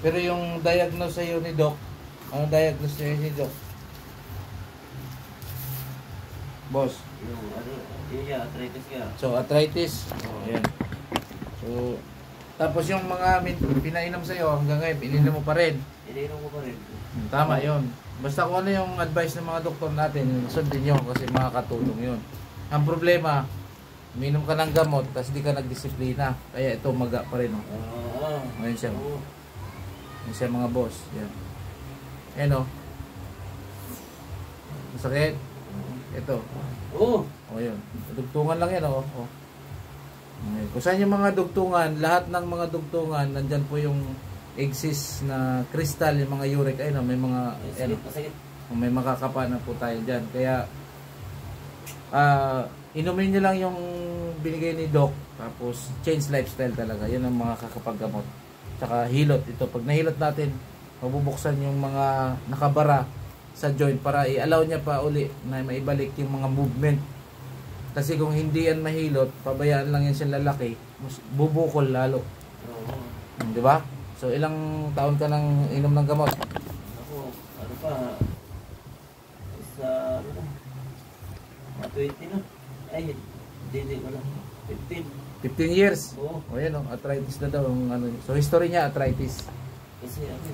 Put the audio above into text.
Pero yung diagnose sa'yo ni Doc, ano diagnose sa'yo ni Doc? Boss? Yung ano, yun arthritis ka. So, arthritis. Ayan. So, tapos yung mga pinainom sa'yo hanggang ngayon, ininom mo pa rin. Ininom ko pa rin. Tama yun. Basta kung ano yung advice ng mga doktor natin, sundin nyo kasi makakatulong yun. Ang problema, uminom ka ng gamot, tapos di ka nagdisiplina. Kaya ito, maga pa rin. Ngayon siya. Ngayon siya mga boss. Yan. Ayan o. Masakit. Ito. Oo. O yun. Dugtungan lang yan o. Okay. Kung saan yung mga dugtungan, lahat ng mga dugtungan, nandyan po yung exist na crystal, yung mga uric, ayun, may mga may makakapa na po tayo dyan. Kaya inumin nyo lang yung binigay ni Doc, tapos change lifestyle talaga, yun ang mga kakapaggamot. Tsaka hilot, ito pag nahilot natin, mabubuksan yung mga nakabara sa joint para i-allow niya pa uli na maibalik yung mga movement. Kasi kung hindi yan mahilot, pabayaan lang yan siya lalaki, bubukol lalo. Di ba? So, ilang taon ka nang inom ng gamot? Ako, ano pa, sa, ano na, 20 na. Ay, hindi ko na, 15. 15 years? Oo. O yan o, arthritis na daw. So, history niya, arthritis. Kasi, ano,